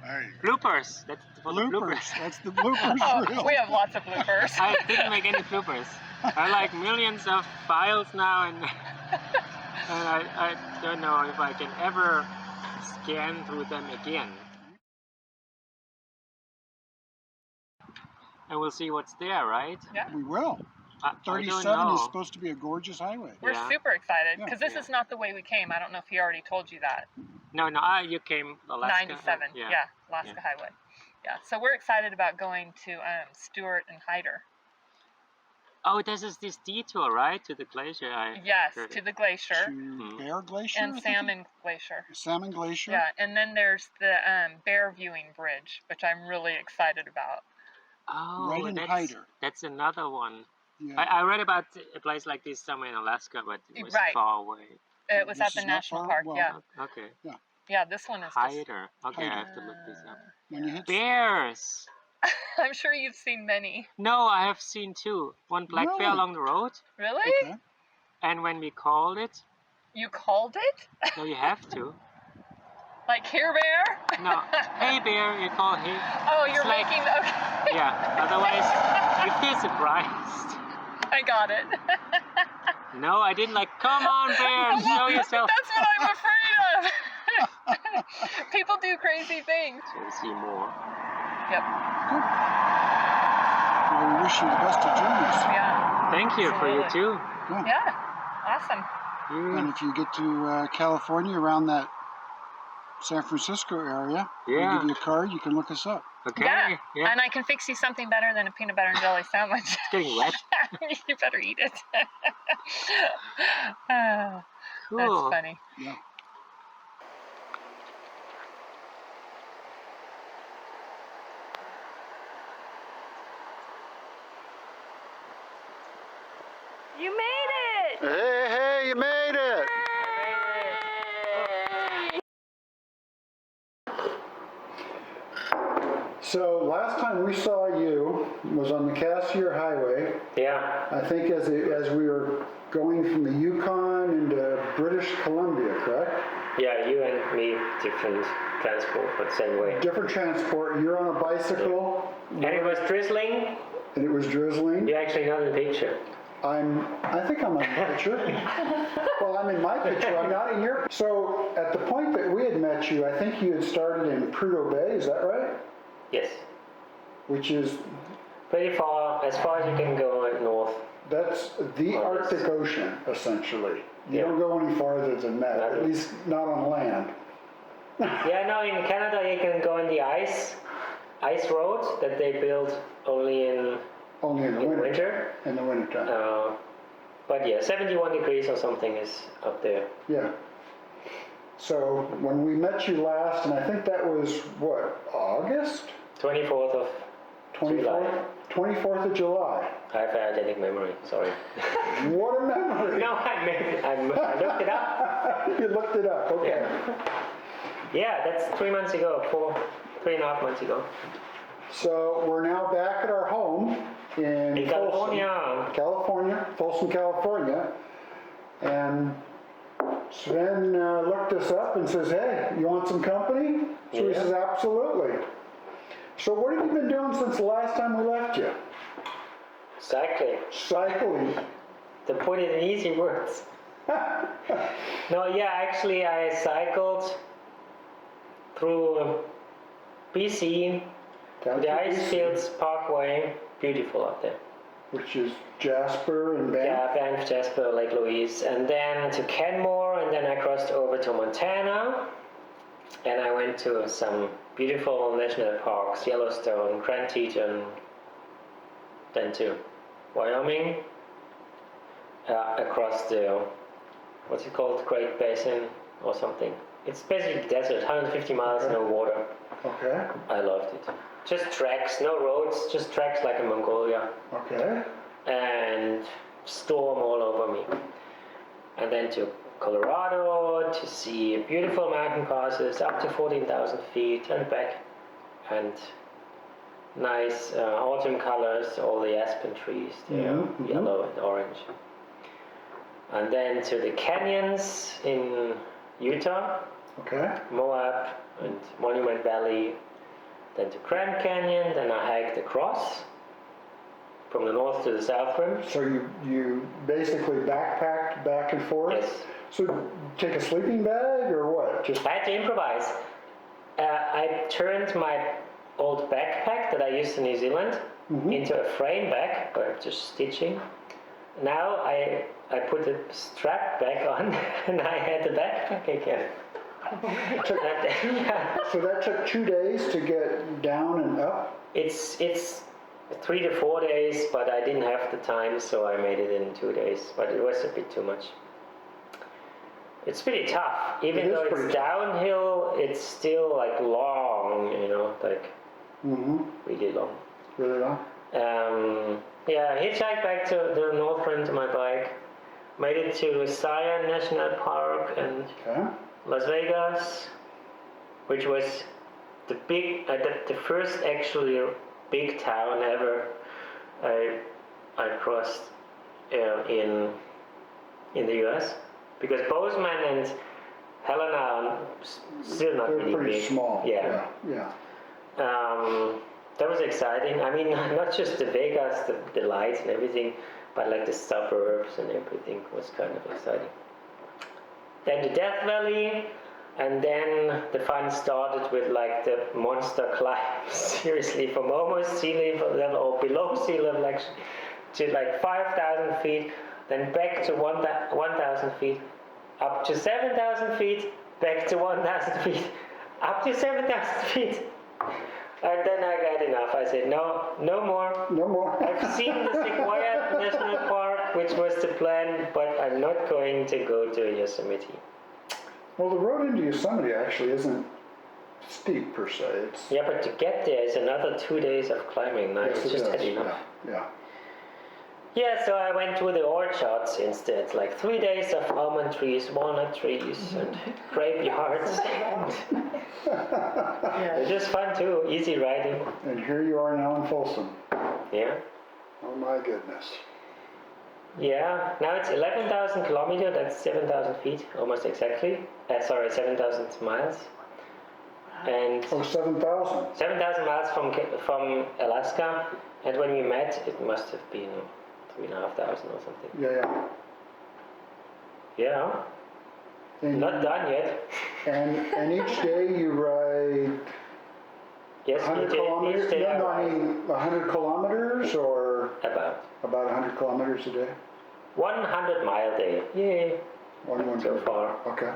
Hey. Bloopers. That's for the bloopers. That's the bloopers reel. We have lots of bloopers. I didn't make any bloopers. I like millions of files now, and I don't know if I can ever scan through them again. And we'll see what's there, right? Yeah. We will. I don't 37 know. is supposed to be a gorgeous highway. We're Yeah. super excited because this Yeah. is not the way we came. I don't know if he already told you that. No, you came Alaska. 97. Yeah, Alaska Highway. Yeah. So we're excited about going to Stewart and Hyder. Oh, this is this detour, right? To the glacier. Yes, to the glacier. To Bear Glacier? And Salmon Glacier. Salmon Glacier? Yeah, and then there's the bear viewing bridge, which I'm really excited about. Oh, right in Hyder. That's another one. Yeah. I read about a place like this somewhere in Alaska, but it was far away. It was at the national park, Okay. Yeah, this one is Hyder. Okay, I have to look this up. When you hit Bears! I'm sure you've seen many. No, I have seen two. One black bear along the road. Really? Okay. And when we called it. You called it? No, you have to. Like, here, bear? No. Hey, bear. You call hey. Oh, you're making the... Okay. Yeah, otherwise you feel surprised. I got it. No, I didn't come on, bear, show yourself. That's what I'm afraid of. People do crazy things. So we'll see more. Yep. Good. Well, we wish you the best of journeys. Yeah. Thank you for you too. Yeah. Awesome. And if you get to California around that San Francisco area, we'll give you a card, you can look us up. Okay. Yeah. And I can fix you something better than a peanut butter and jelly sandwich. It's getting wet. You better eat it. Cool. That's funny. Yeah. You made it! Hey, you made it! So last time we saw you was on the Cassiar Highway. Yeah. I think as we were going from the Yukon into British Columbia, correct? Yeah, you and me, different transport, but same way. Different transport. You're on a bicycle. And it was drizzling. And it was drizzling. You're actually not in the picture. I think I'm in the picture. Well, I'm in my picture. I'm not in your. So at the point that we had met you, I think you had started in Prudhoe Bay. Is that right? Yes. Which is pretty far as you can go north. That's the Arctic Ocean, essentially. You don't go any farther than that, at least not on land. Yeah, no, in Canada you can go on the ice road that they build only in the winter. In the wintertime. But yeah, 71 degrees or something is up there. Yeah. So when we met you last, and I think that was what, August? 24th of July. 24th of July. I have eidetic memory, sorry. What a memory! No, I looked it up. You looked it up, okay. Yeah, that's 3 months ago, 3.5 months ago. So we're now back at our home in California, Folsom, California. And Sven looked us up and says, hey, you want some company? So he says, absolutely. So what have you been doing since the last time we left you? Cycling. To put it in easy words. No, yeah, actually I cycled through BC, the Icefields Parkway, beautiful up there. Which is Jasper and Banff? Yeah, Banff, Jasper, Lake Louise, and then to Kenmore, and then I crossed over to Montana, and I went to some beautiful national parks, Yellowstone, Grand Teton, then to Wyoming, across the, what's it called, Great Basin or something. It's basically desert, 150 miles, no water. Okay. I loved it. Just tracks, no roads, just tracks like in Mongolia. Okay. And storm all over me. And then to Colorado to see beautiful mountain passes up to 14,000 feet and back. And nice autumn colors, all the aspen trees there, yellow and orange. And then to the canyons in Utah, okay, Moab and Monument Valley, then to Grand Canyon, then I hiked across from the north to the south rim. So you basically backpacked back and forth? Yes. So take a sleeping bag or what? Just I had to improvise. I turned my old backpack that I used in New Zealand into a frame bag by just stitching. Now I put the strap back on and I had the backpack again. So that took 2 days to get down and up? It's 3 to 4 days, but I didn't have the time, so I made it in 2 days. But it was a bit too much. It's pretty tough, even though it's downhill. It's still like long, like really long. Really long? Yeah, hitchhiked back to the north rim to my bike. Made it to Zion National Park and Las Vegas, which was the first actually big town ever I crossed in the U.S. because Bozeman and Helena are still not really pretty big. small. Yeah. That was exciting. I mean, not just the Vegas, the lights and everything, but like the suburbs and everything was kind of exciting. Then the Death Valley, and then the fun started with like the monster climb, seriously, from almost sea level or below sea level actually, to like 5,000 feet, then back to 1,000 feet, up to 7,000 feet, back to 1,000 feet, up to 7,000 feet. And then I got enough. I said, no more. No more. I've seen the Sequoia National Park, which was the plan, but I'm not going to go to Yosemite. Well, the road into Yosemite actually isn't steep per se. Yeah, but to get there is another 2 days of climbing. I Yes, it just had does. enough. Yeah. So I went to the orchards instead, like 3 days of almond trees, walnut trees, and graveyards. It's just fun too, easy riding. And here you are now in Folsom. Yeah. Oh my goodness. Yeah, now it's 11,000 kilometers, that's 7,000 feet, almost exactly. 7,000 miles. And 7,000. 7,000 miles from Alaska, and when we met, it must have been 3,500 or something. Yeah. Yeah, not done yet. And each day you ride Yes, 100 kilometers? each day I I ride mean 100 kilometers or about 100 kilometers a day? 100 mile day. Yay, One so day. far. Okay.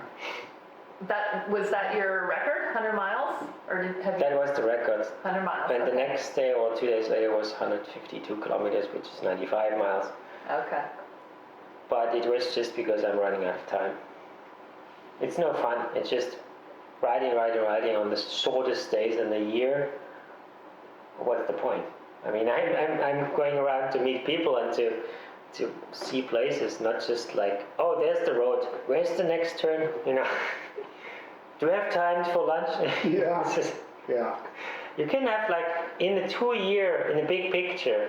Was that your record, 100 miles? Or have That you, was the record. 100 miles? And the okay. next day or 2 days later was 152 kilometers, which is 95 miles. Okay. But it was just because I'm running out of time. It's no fun. It's just riding on the shortest days in the year. What's the point? I mean, I'm going around to meet people and to see places, not just like, oh, there's the road. Where's the next turn? Do we have time for lunch? Yeah. It's just, Yeah. you can have like in the big picture,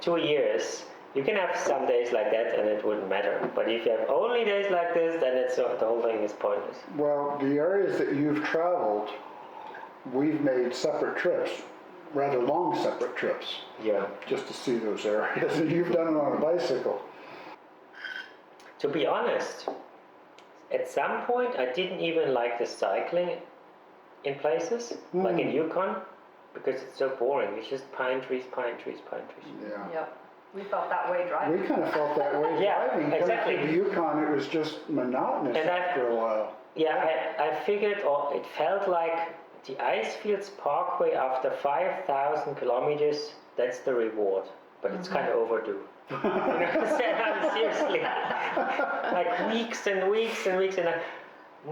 2 years, you can have some days like that and it wouldn't matter. But if you have only days like this, then the whole thing is pointless. Well, the areas that you've traveled, we've made separate trips, rather long separate trips, Yeah. just to see those areas. And you've done it on a bicycle. To be honest, at some point I didn't even like the cycling in places, like in Yukon, because it's so boring. It's just pine trees. Yeah. Yep. We felt that way driving. We kind of felt that way Yeah, driving. exactly. Coming from the Yukon, it was just monotonous And after a while. Yeah, I figured, or it felt like the Icefields Parkway after 5,000 kilometers, that's the reward. But it's kind of overdue. Seriously. Like weeks and weeks and weeks, and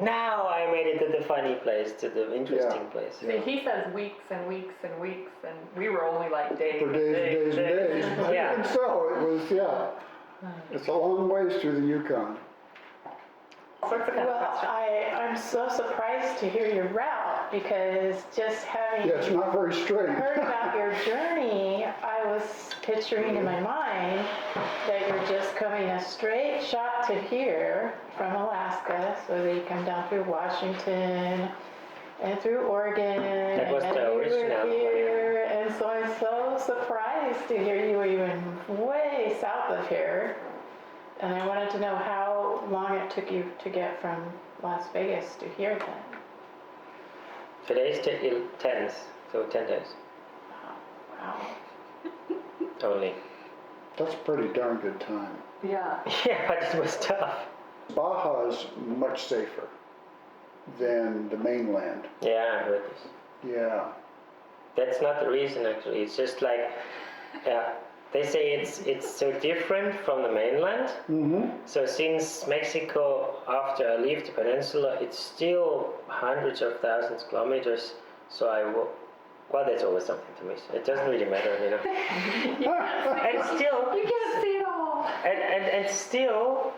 now I made it to the funny place, to the interesting place. See, he says weeks and weeks and weeks, and we were only like days. For days and days. Yeah. And so it was, it's a long ways through the Yukon. Sorts of kind of Well, questions. I'm so surprised to hear your route because just having Yeah, it's not very straight. heard about your journey, I was picturing in my mind that you're just coming a straight shot to here from Alaska, so that you come down through Washington and through Oregon. That was and the then you were original so surprised to hear you were even way south of here. And I wanted to know how long it took you to get from Las Vegas to here then. Today's 10th, so 10 days Wow. only. That's a pretty darn good time. Yeah. Yeah, but it was tough. Baja is much safer than the mainland. Yeah, I heard this. Yeah. That's not the reason actually. It's just like, yeah, they say it's so different from the mainland. Mm-hmm. So since Mexico, after I leave the peninsula, it's still hundreds of thousands of kilometers. So well, that's always something to miss. It doesn't really matter, you know. And still, You can't see it all. and still,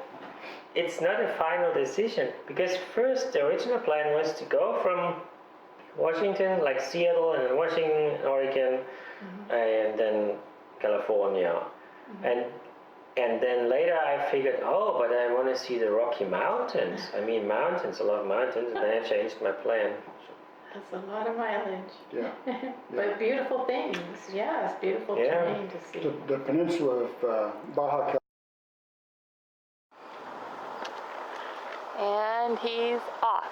it's not a final decision because first the original plan was to go from Washington, like Seattle, and then Washington, Oregon, and then California, and then later I figured, oh, but I want to see the Rocky Mountains. I mean mountains, a lot of mountains, and then I changed my plan. That's a lot of mileage. Yeah. But beautiful things. Yes, beautiful Yeah. terrain to see. The peninsula of Baja California. And he's off.